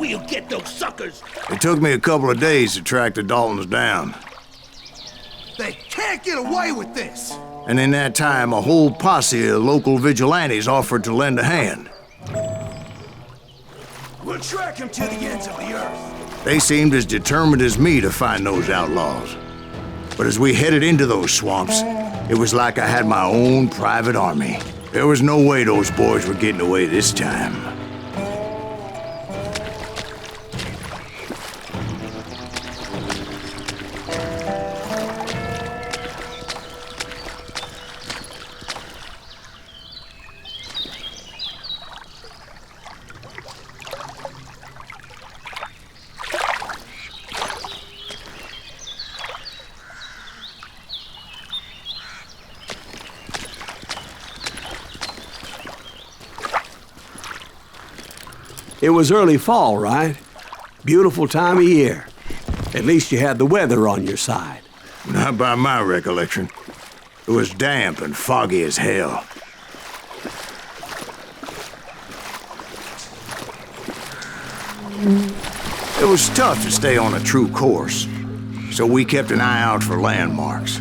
we'll get those suckers. It took me a couple of days to track the Daltons down. They can't get away with this! And in that time, a whole posse of local vigilantes offered to lend a hand. We'll track him to the ends of the earth. They seemed as determined as me to find those outlaws. But as we headed into those swamps, it was like I had my own private army. There was no way those boys were getting away this time. It was early fall, right? Beautiful time of year. At least you had the weather on your side. Not by my recollection. It was damp and foggy as hell. It was tough to stay on a true course, so we kept an eye out for landmarks.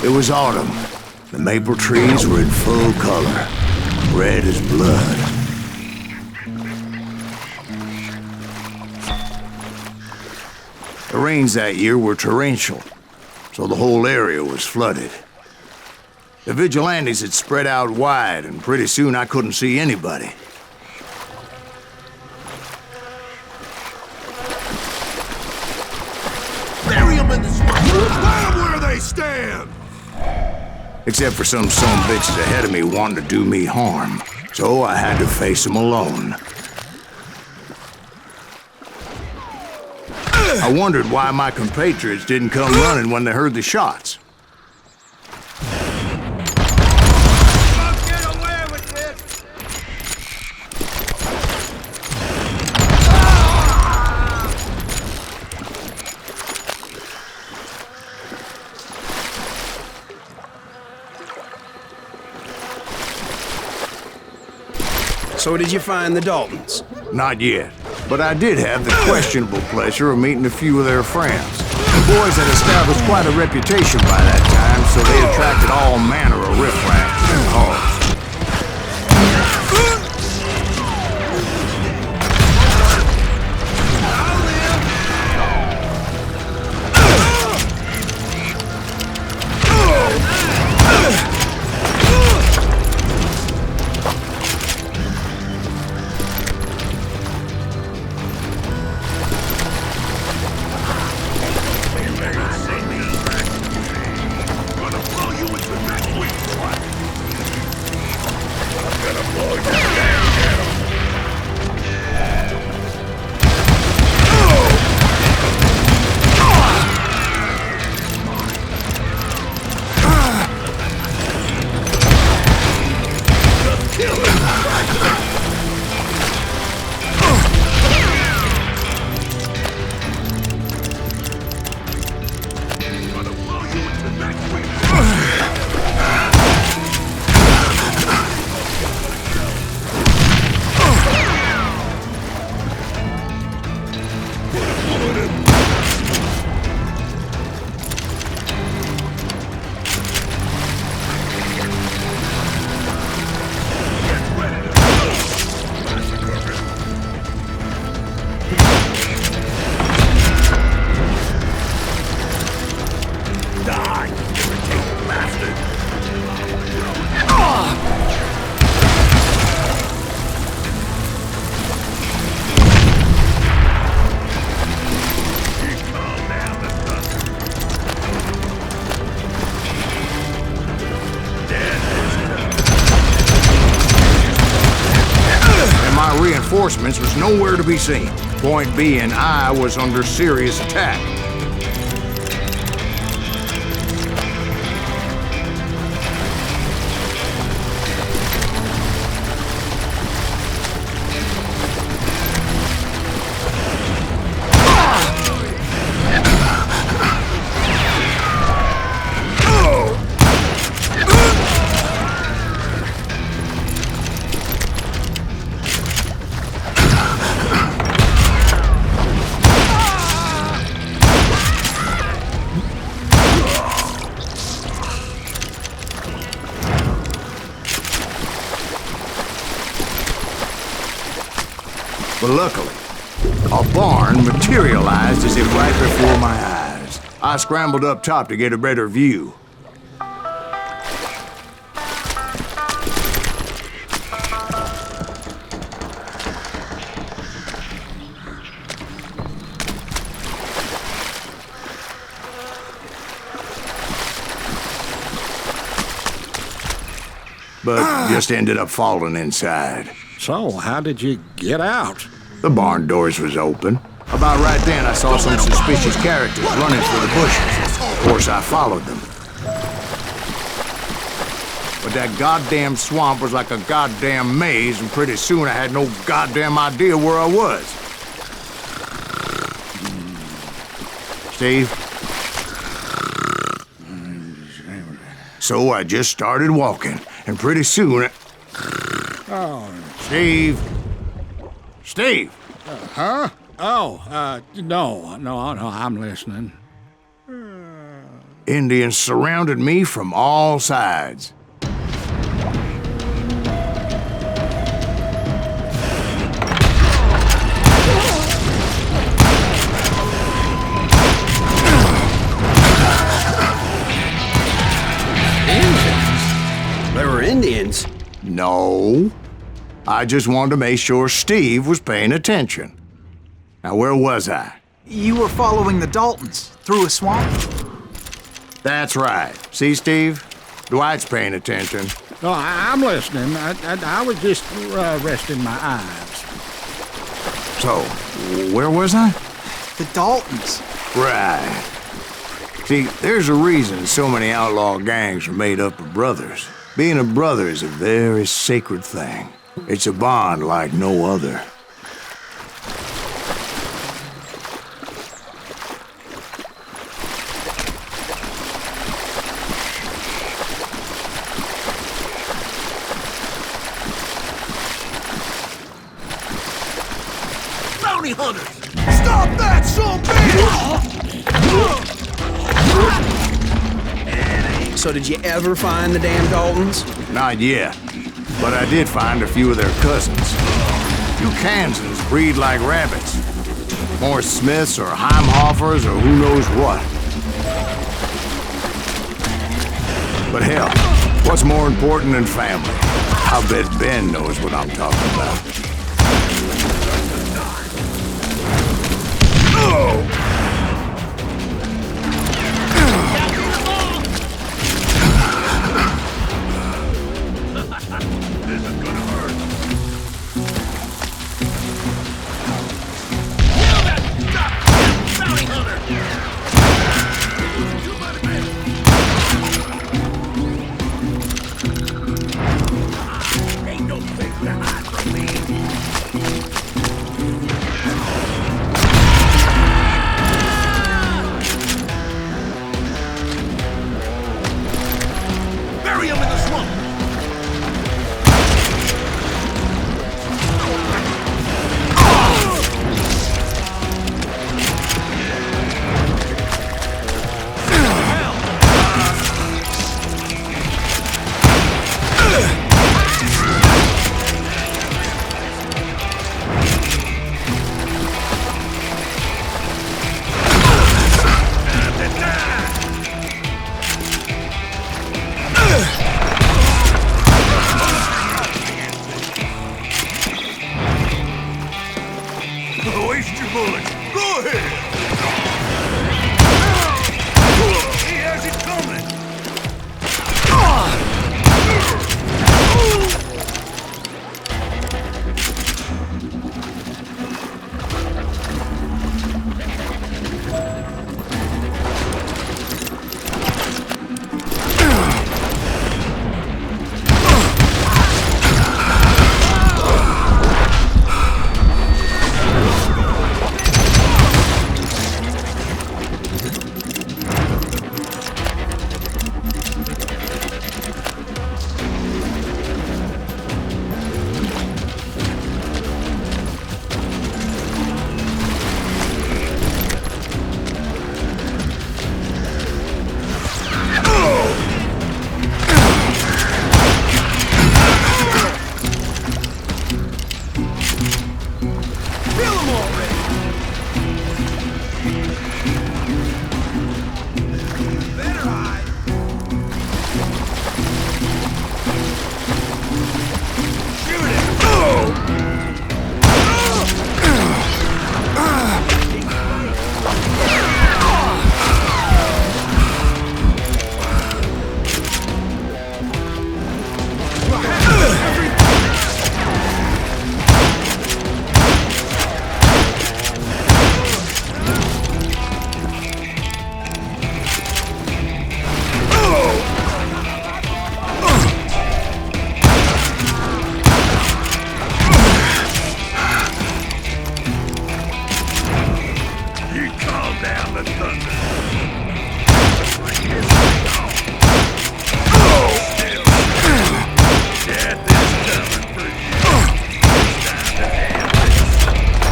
It was autumn. The maple trees were in full color, red as blood. The rains that year were torrential, so the whole area was flooded. The vigilantes had spread out wide, and pretty soon I couldn't see anybody. Bury them in the swamp! Let them where they stand! Except for some bitches ahead of me wanting to do me harm. So I had to face them alone. I wondered why my compatriots didn't come running when they heard the shots. So did you find the Daltons? Not yet, but I did have the questionable pleasure of meeting a few of their friends. The boys had established quite a reputation by that time, so they attracted all manner of riffraff to their cause. Reinforcements was nowhere to be seen. Point being, I was under serious attack. But luckily, a barn materialized as if right before my eyes. I scrambled up top to get a better view. But just ended up falling inside. So, how did you get out? The barn doors was open. About right then, I saw some suspicious characters running through the bushes. Of course, I followed them. But that goddamn swamp was like a goddamn maze, and pretty soon I had no goddamn idea where I was. Steve? So I just started walking, and pretty soon... Steve? Steve! Huh? Oh, no, I'm listening. Indians surrounded me from all sides. They were Indians. No. I just wanted to make sure Steve was paying attention. Now, where was I? You were following the Daltons through a swamp? That's right. See, Steve? Dwight's paying attention. No, I'm listening. I was just resting my eyes. So, where was I? The Daltons. Right. See, there's a reason so many outlaw gangs are made up of brothers. Being a brother is a very sacred thing. It's a bond like no other. Bounty hunters! Stop that, son bitch! So did you ever find the damn Daltons? Not yet, but I did find a few of their cousins. You Kansans breed like rabbits. More Smiths or Heimhoffers or who knows what. But hell, what's more important than family? I bet Ben knows what I'm talking about. Bury him in the swamp! Waste your bullets. Go ahead. He has it coming. down the thunder.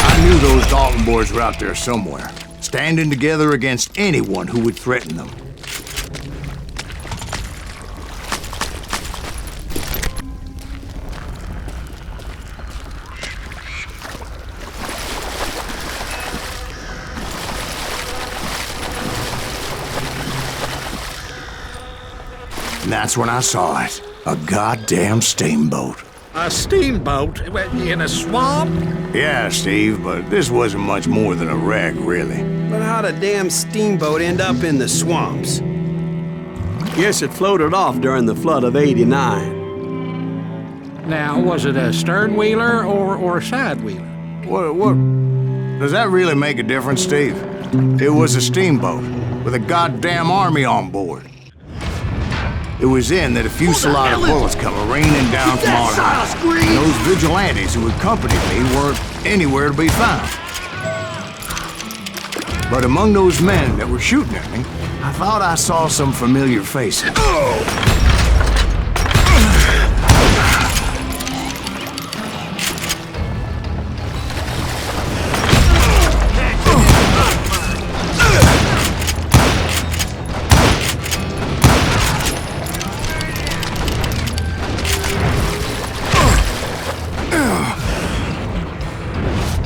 I knew those Dalton boys were out there somewhere, standing together against anyone who would threaten them. And that's when I saw it. A goddamn steamboat. A steamboat in a swamp? Yeah, Steve, but this wasn't much more than a wreck, really. But how'd a damn steamboat end up in the swamps? Guess it floated off during the flood of '89. Now, was it a stern-wheeler or a side-wheeler? What? Does that really make a difference, Steve? It was a steamboat with a goddamn army on board. It was then that a fusillade of bullets come raining down from on high. And those vigilantes who accompanied me weren't anywhere to be found. But among those men that were shooting at me, I thought I saw some familiar faces.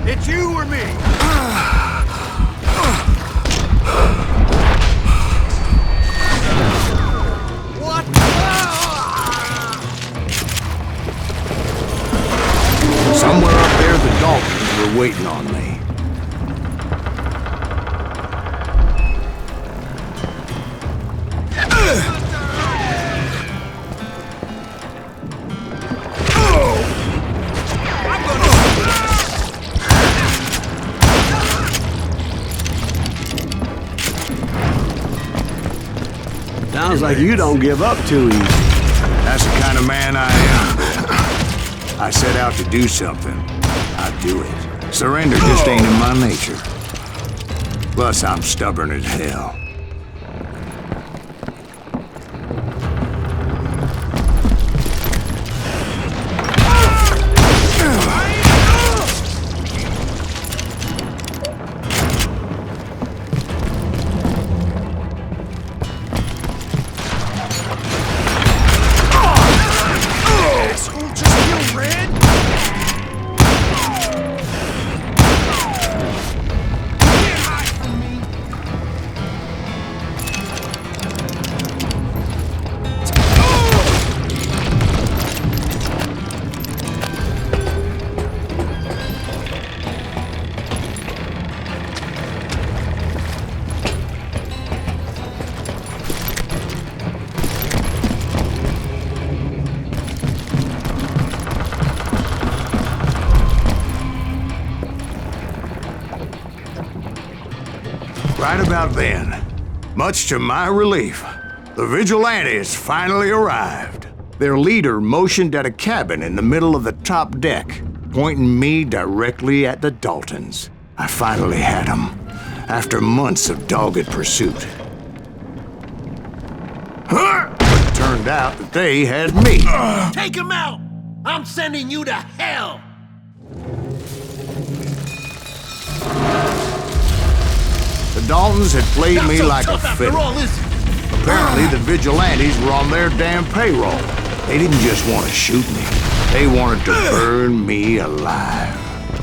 It's you or me? What? Somewhere up there, the Daltons were waiting on me. Sounds like you don't give up too easy. That's the kind of man I am. I set out to do something. I do it. Surrender just ain't in my nature. Plus, I'm stubborn as hell. Right about then, much to my relief, the vigilantes finally arrived. Their leader motioned at a cabin in the middle of the top deck, pointing me directly at the Daltons. I finally had them, after months of dogged pursuit. But it turned out that they had me. Take him out! I'm sending you to hell! The Daltons had played Not me so like a tough after fiddle. all, is it? Apparently, the vigilantes were on their damn payroll. They didn't just want to shoot me. They wanted to burn me alive.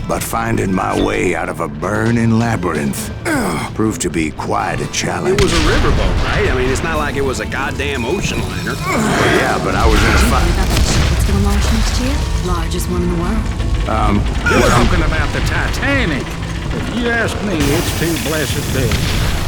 But finding my way out of a burning labyrinth proved to be quite a challenge. It was a riverboat, right? I mean, it's not like it was a goddamn ocean liner. Yeah, but I was in a fight. About that ship that's gonna launch next year? Largest one in the world. You're talking about the Titanic. If you ask me, it's too blessed big.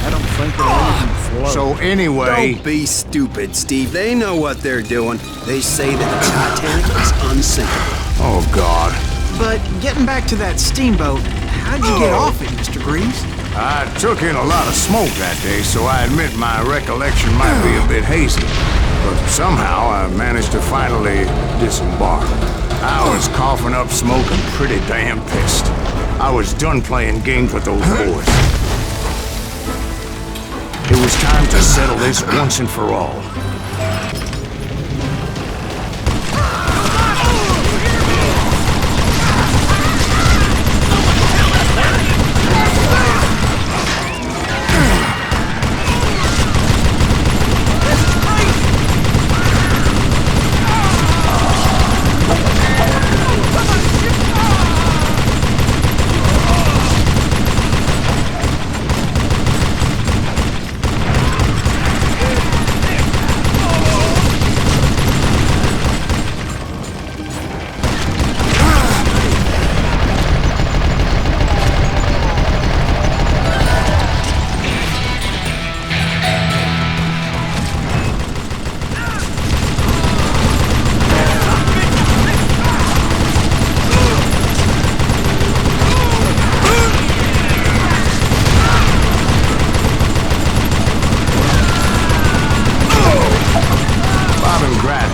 I don't think it'll even float. So anyway, Don't be stupid, Steve. They know what they're doing. They say that the Titanic is unsinkable. oh God. But getting back to that steamboat, how'd you get off it, Mr. Greaves? I took in a lot of smoke that day, so I admit my recollection might be a bit hazy. But somehow I managed to finally disembark. I was coughing up smoke and pretty damn pissed. I was done playing games with those boys. It was time to settle this once and for all.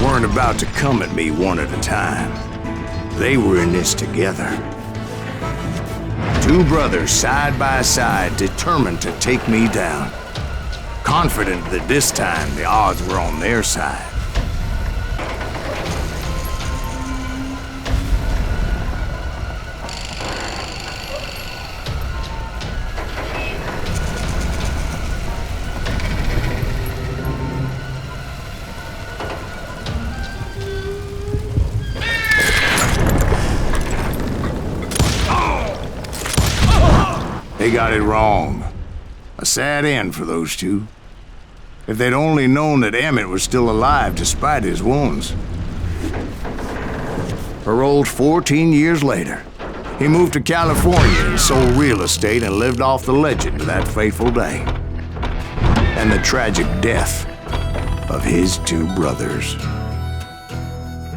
Weren't about to come at me one at a time. They were in this together. Two brothers side by side, determined to take me down. Confident that this time the odds were on their side. They got it wrong. A sad end for those two. If they'd only known that Emmett was still alive despite his wounds. Paroled 14 years later, he moved to California and sold real estate and lived off the legend of that fateful day. And the tragic death of his two brothers.